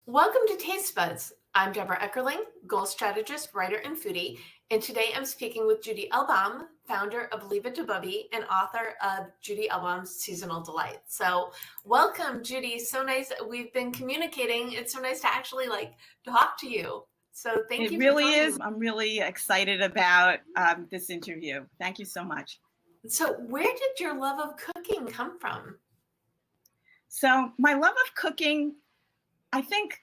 Welcome to Taste Buds. I'm Debra Eckerling, goal strategist, writer, and foodie, and today I'm speaking with Judy Elbaum, founder of Leave It to Bubbe and author of Judy Elbaum's Seasonal Delight. So welcome, Judy. So nice. We've been communicating. It's so nice to actually talk to you. So thank It you for really joining is. me. I'm really excited about this interview. Thank you so much. So where did your love of cooking come from? So my love of cooking, I think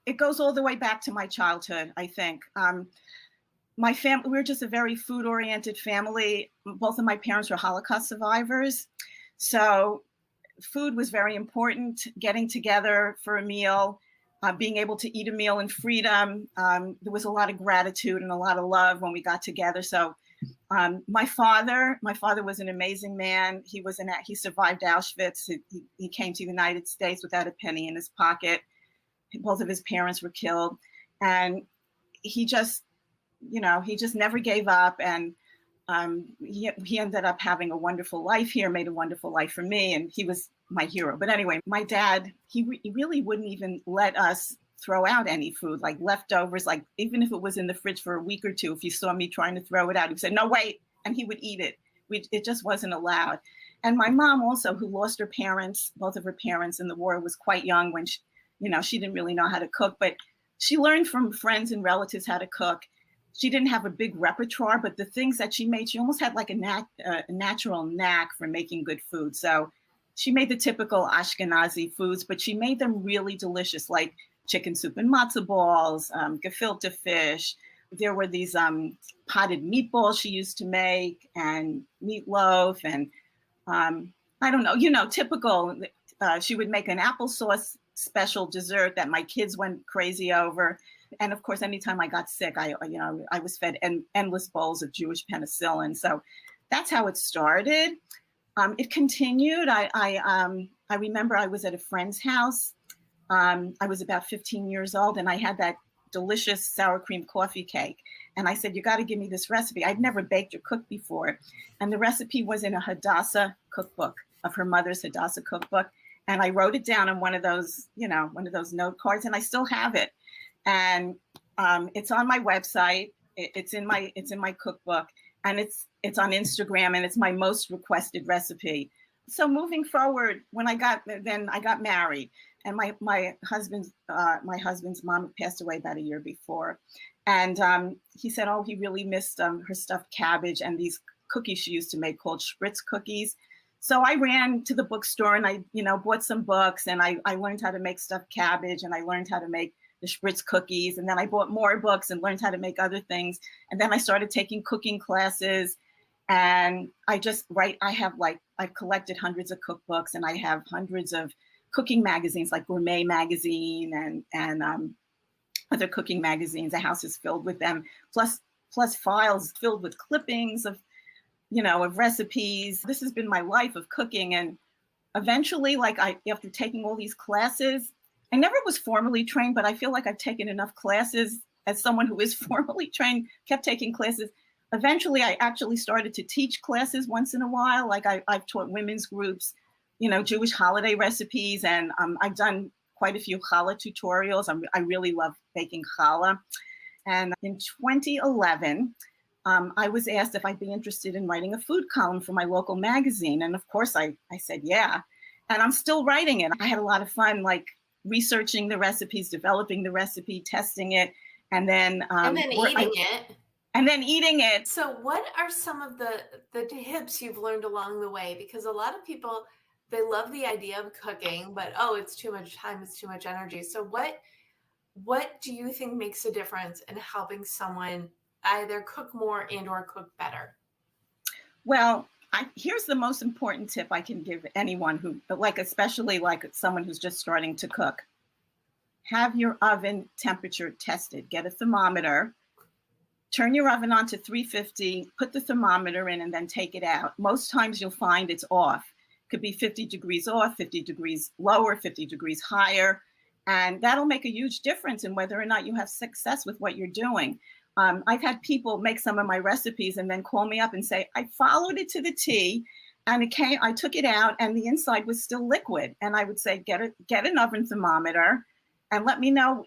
it goes all the way back to my childhood, I think. My family, we're just a very food-oriented family. Both of my parents were Holocaust survivors. So food was very important, getting together for a meal, being able to eat a meal in freedom. There was a lot of gratitude and a lot of love when we got together. So my father was an amazing man. He survived Auschwitz. He came to the United States without a penny in his pocket. Both of his parents were killed. And he just never gave up. And he ended up having a wonderful life here, made a wonderful life for me, and he was my hero. But anyway, my dad, he really wouldn't even let us throw out any food, like leftovers, like even if it was in the fridge for a week or two, if he saw me trying to throw it out, he'd say, no, wait, and he would eat it. It just wasn't allowed. And my mom also, who lost her parents, both of her parents in the war, was quite young when she didn't really know how to cook, but she learned from friends and relatives how to cook. She didn't have a big repertoire, but the things that she made, she almost had like a natural knack for making good food. So she made the typical Ashkenazi foods, but she made them really delicious, like chicken soup and matzo balls, gefilte fish. There were these potted meatballs she used to make, and meatloaf, and I don't know, typical. She would make an applesauce special dessert that my kids went crazy over. And of course, anytime I got sick, I was fed endless bowls of Jewish penicillin. So that's how it started. It continued. I remember I was at a friend's house. I was about 15 years old, and I had that delicious sour cream coffee cake. And I said, you got to give me this recipe. I'd never baked or cooked before. And the recipe was in a Hadassah cookbook, of her mother's Hadassah cookbook. And I wrote it down on one of those note cards, and I still have it. And it's on my website. It's in my cookbook, and it's on Instagram, and it's my most requested recipe. So moving forward, when I got married, and my husband's mom passed away about a year before, and he said, oh, he really missed her stuffed cabbage and these cookies she used to make called spritz cookies. So I ran to the bookstore and I bought some books, and I learned how to make stuffed cabbage, and I learned how to make the spritz cookies. And then I bought more books and learned how to make other things. And then I started taking cooking classes, and I've collected hundreds of cookbooks, and I have hundreds of cooking magazines like Gourmet Magazine and other cooking magazines. The house is filled with them, plus files filled with clippings of recipes. This has been my life of cooking. And eventually, after taking all these classes, I never was formally trained, but I feel like I've taken enough classes as someone who is formally trained, kept taking classes. Eventually, I actually started to teach classes once in a while. Like I've taught women's groups, Jewish holiday recipes, and I've done quite a few challah tutorials. I really love baking challah. And in 2011, I was asked if I'd be interested in writing a food column for my local magazine. And of course, I said, yeah. And I'm still writing it. I had a lot of fun, researching the recipes, developing the recipe, testing it, and then eating it. And then eating it. So what are some of the tips you've learned along the way? Because a lot of people, they love the idea of cooking, but it's too much time, it's too much energy. So what do you think makes a difference in helping someone either cook more and or cook better? Well, here's the most important tip I can give anyone who, especially someone who's just starting to cook. Have your oven temperature tested. Get a thermometer. Turn your oven on to 350, put the thermometer in, and then take it out. Most times you'll find it's off. It could be 50 degrees off, 50 degrees lower, 50 degrees higher. And that'll make a huge difference in whether or not you have success with what you're doing. I've had people make some of my recipes and then call me up and say, I followed it to the T, and it came, I took it out and the inside was still liquid. And I would say, get an oven thermometer and let me know,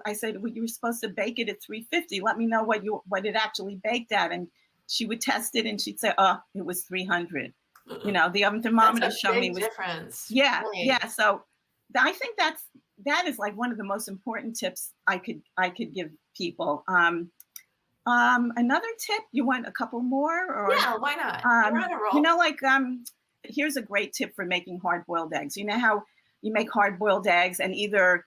I said, well, you were supposed to bake it at 350. Let me know what it actually baked at. And she would test it and she'd say, oh, it was 300. The oven thermometer showed me was difference. Yeah. Right. Yeah. So I think that is like one of the most important tips I could give people. Another tip, you want a couple more? Or, yeah, why not? You're on a roll. Here's a great tip for making hard-boiled eggs. You know how you make hard-boiled eggs and either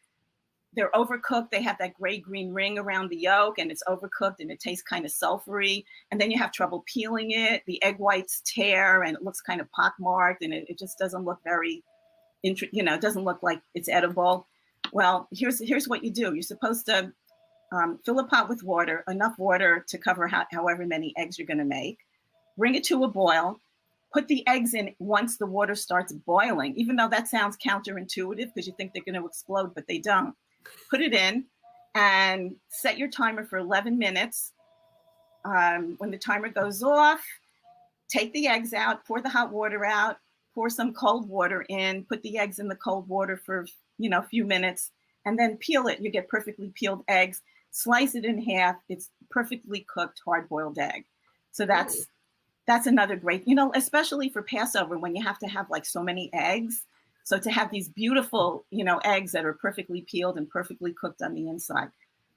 they're overcooked, they have that gray-green ring around the yolk and it's overcooked and it tastes kind of sulfury, and then you have trouble peeling it, the egg whites tear and it looks kind of pockmarked and it just doesn't look very, it doesn't look like it's edible. Well, here's what you do. You're supposed to fill a pot with water, enough water to cover however many eggs you're going to make. Bring it to a boil. Put the eggs in once the water starts boiling, even though that sounds counterintuitive because you think they're going to explode, but they don't. Put it in and set your timer for 11 minutes. When the timer goes off, take the eggs out, pour the hot water out, pour some cold water in, put the eggs in the cold water for a few minutes, and then peel it. You get perfectly peeled eggs. Slice it in half. It's perfectly cooked hard-boiled egg. So that's another great, especially for Passover when you have to have like so many eggs. So to have these beautiful, eggs that are perfectly peeled and perfectly cooked on the inside,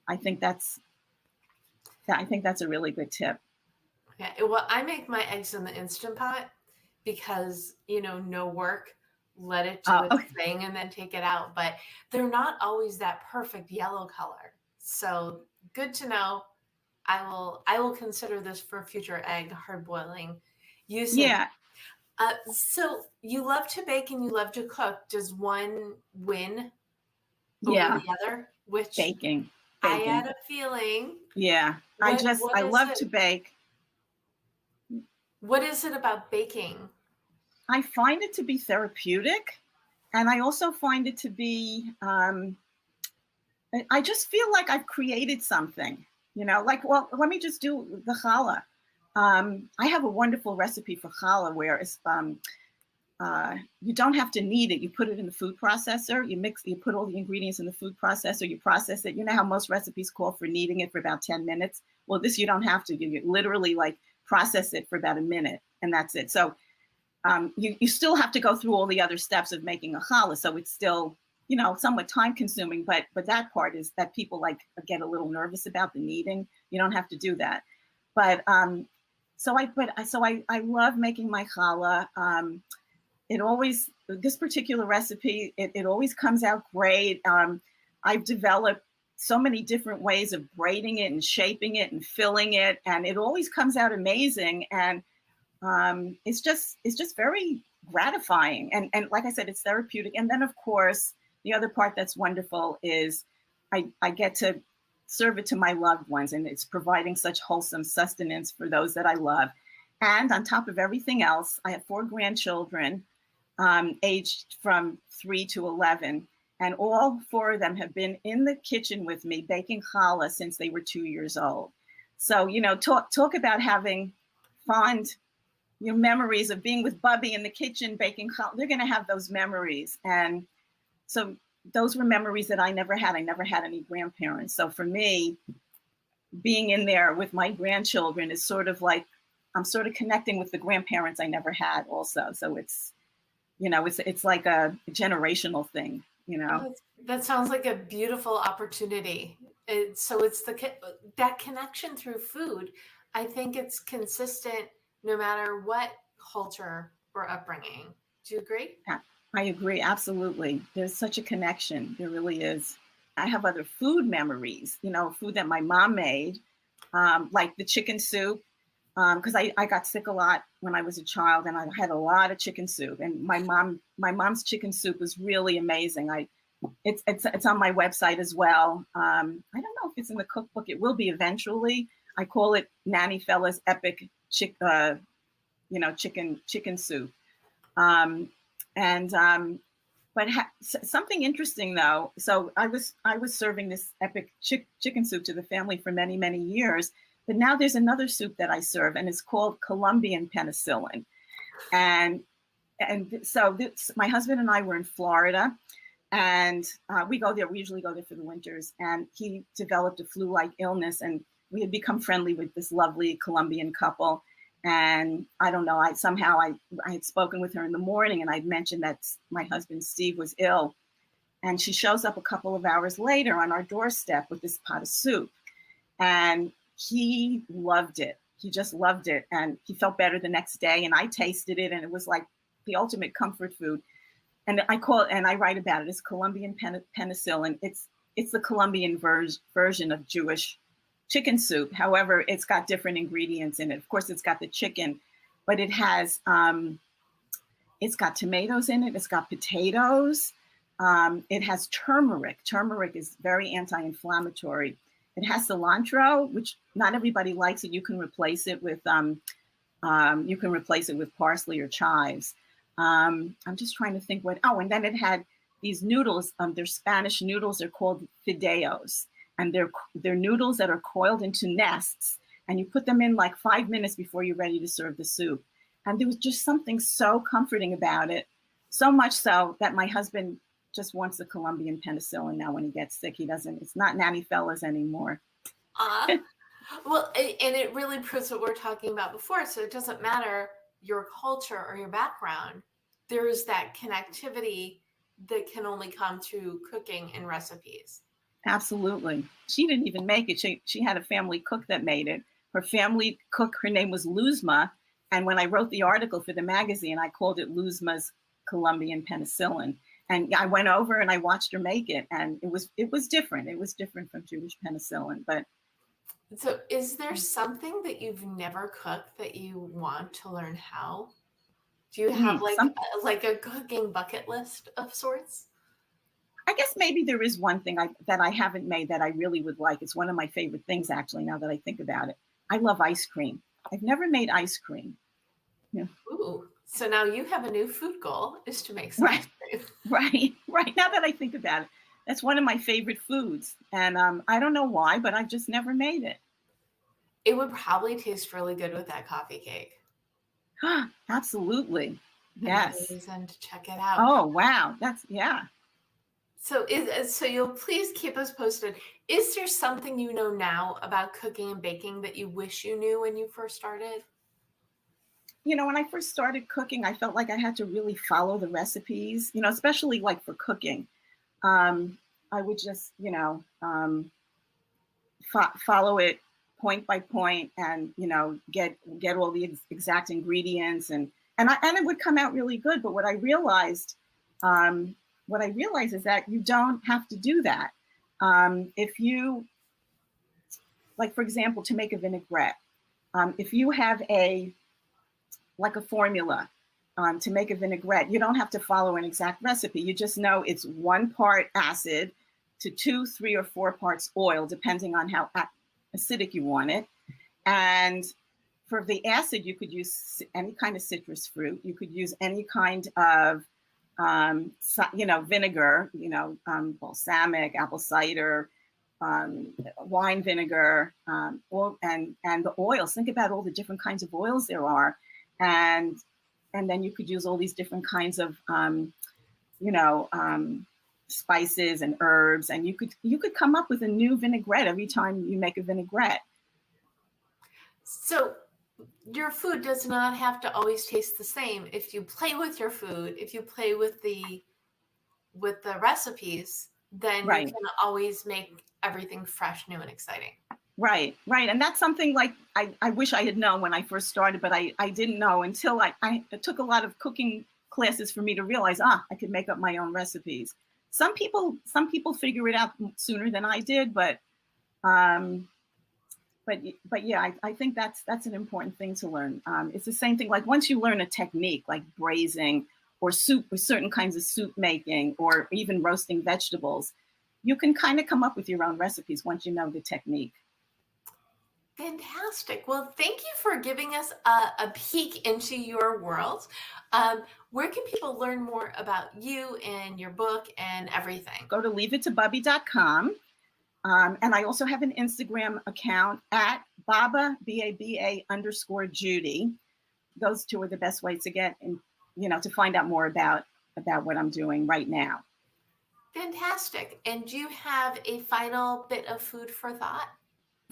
I think that's a really good tip. Yeah, well, I make my eggs in the Instant Pot because, no work. Let it do its thing and then take it out. But they're not always that perfect yellow color. So good to know. I will consider this for future egg hard boiling usage. Yeah. So you love to bake and you love to cook. Does one win over the other? Which baking. I had a feeling. Yeah. I love to bake. What is it about baking? I find it to be therapeutic. And I also find it to be, I just feel like I've created something, well, let me just do the challah. I have a wonderful recipe for challah where it's, you don't have to knead it. You put it in the food processor, you put all the ingredients in the food processor, you process it. You know how most recipes call for kneading it for about 10 minutes? Well, this you don't have to. You literally like process it for about a minute and that's it. So you still have to go through all the other steps of making a challah. So it's still, somewhat time consuming, but that part is that people get a little nervous about the kneading. You don't have to do that. But so I love making my challah. This particular recipe, it always comes out great. I've developed so many different ways of braiding it and shaping it and filling it, and it always comes out amazing. And it's just very gratifying. And like I said, it's therapeutic. And then of course, the other part that's wonderful is I get to serve it to my loved ones, and it's providing such wholesome sustenance for those that I love. And on top of everything else, I have 4 grandchildren aged from 3 to 11, and all 4 of them have been in the kitchen with me baking challah since they were 2 years old. So, talk about having fond memories of being with Bubbe in the kitchen baking challah. They're going to have those memories. And so those were memories that I never had. I never had any grandparents. So for me, being in there with my grandchildren is sort of like, I'm sort of connecting with the grandparents I never had also. So it's, it's like a generational thing, That sounds like a beautiful opportunity. So it's that connection through food. I think it's consistent no matter what culture or upbringing. Do you agree? Yeah, I agree. Absolutely. There's such a connection. There really is. I have other food memories, food that my mom made, like the chicken soup, because I got sick a lot when I was a child, and I had a lot of chicken soup. And my mom's chicken soup was really amazing. It's on my website as well. I don't know if it's in the cookbook. It will be eventually. I call it Nanny Fella's Epic chicken soup. But something interesting though. So I was serving this epic chicken soup to the family for many, many years. But now there's another soup that I serve, and it's called Colombian Penicillin. And so my husband and I were in Florida, and we go there. We usually go there for the winters. And he developed a flu-like illness, and we had become friendly with this lovely Colombian couple. And I don't know, I had spoken with her in the morning, and I'd mentioned that my husband Steve was ill. And she shows up a couple of hours later on our doorstep with this pot of soup. And he loved it. He just loved it. And he felt better the next day. And I tasted it, and it was like the ultimate comfort food. And I write about it as Colombian penicillin. It's the Colombian version of Jewish chicken soup. However, it's got different ingredients in it. Of course, it's got the chicken, but it has it's got tomatoes in it. It's got potatoes. It has turmeric. Turmeric is very anti-inflammatory. It has cilantro, which not everybody likes it. You can replace it with parsley or chives. I'm just trying to think what. Oh, and then it had these noodles. They're Spanish noodles. They're called fideos, and they're noodles that are coiled into nests, and you put them in like 5 minutes before you're ready to serve the soup. And there was just something so comforting about it, so much so that my husband just wants the Colombian penicillin now when he gets sick. He doesn't. It's not Nanny Fellas anymore. Well, and it really proves what we're talking about before. So it doesn't matter your culture or your background. There is that connectivity that can only come through cooking and recipes. Absolutely. She didn't even make it. She had a family cook that made it. Her family cook, her name was Luzma. And when I wrote the article for the magazine, I called it Luzma's Colombian penicillin. And I went over and I watched her make it, and it was different. It was different from Jewish penicillin. But so, is there something that you've never cooked that you want to learn how? Do you have like a cooking bucket list of sorts? I guess maybe there is one thing that I haven't made that I really would like. It's one of my favorite things, actually, now that I think about it. I love ice cream. I've never made ice cream. Yeah. Ooh. So now you have a new food goal, is to make some ice cream. Right. Now that I think about it, that's one of my favorite foods. And I don't know why, but I've just never made it. It would probably taste really good with that coffee cake. Absolutely. Yes. Reason to check it out. Oh, wow. Yeah. So you'll please keep us posted. Is there something you know now about cooking and baking that you wish you knew when you first started? You know, when I first started cooking, I felt like I had to really follow the recipes, especially like for cooking. I would just, follow it point by point and, get all the exact ingredients and it would come out really good. But what I realized is that you don't have to do that. If you, like, for example, to make a vinaigrette, if you have a formula to make a vinaigrette, you don't have to follow an exact recipe. You just know it's 1 part acid to 2, 3, or 4 parts oil, depending on how acidic you want it. And for the acid, you could use any kind of citrus fruit. You could use any kind of, vinegar, balsamic, apple cider, wine vinegar, and the oils. Think about all the different kinds of oils there are. And then you could use all these different kinds of, spices and herbs, and you could come up with a new vinaigrette every time you make a vinaigrette. So your food does not have to always taste the same. If you play with your food, if you play with the recipes, then you can always make everything fresh, new, and exciting. Right. And that's something like I wish I had known when I first started, but I didn't know until it took a lot of cooking classes for me to realize, I could make up my own recipes. Some people figure it out sooner than I did, but yeah, I think that's an important thing to learn. It's the same thing, like once you learn a technique like braising or soup, or certain kinds of soup making, or even roasting vegetables, you can kind of come up with your own recipes once you know the technique. Fantastic. Well, thank you for giving us a peek into your world. Where can people learn more about you and your book and everything? Go to leaveitobubbe.com. And I also have an Instagram account at Bubbe, BABA _Judy. those two are the best ways to get and, to find out more about what I'm doing right now. Fantastic. And do you have a final bit of food for thought?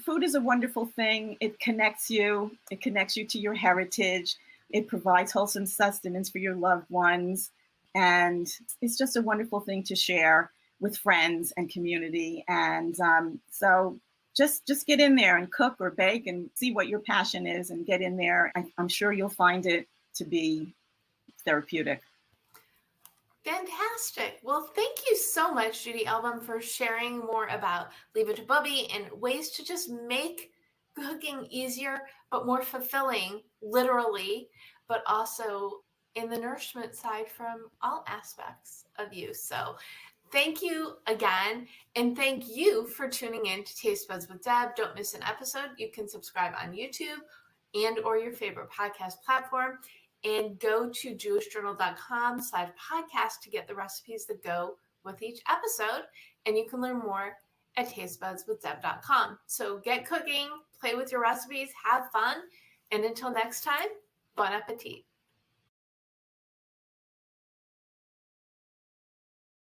Food is a wonderful thing. It connects you. It connects you to your heritage. It provides wholesome sustenance for your loved ones. And it's just a wonderful thing to share with friends and community. And so just get in there and cook or bake and see what your passion is and get in there. I'm sure you'll find it to be therapeutic. Fantastic. Well, thank you so much, Judy Elbaum, for sharing more about Leave It to Bubbe and ways to just make cooking easier, but more fulfilling, literally, but also in the nourishment side from all aspects of you. So thank you again. And thank you for tuning in to Taste Buds with Deb. Don't miss an episode. You can subscribe on YouTube and or your favorite podcast platform. And go to jewishjournal.com/podcast to get the recipes that go with each episode. And you can learn more at tastebudswithdeb.com. So get cooking, play with your recipes, have fun. And until next time, bon appetit.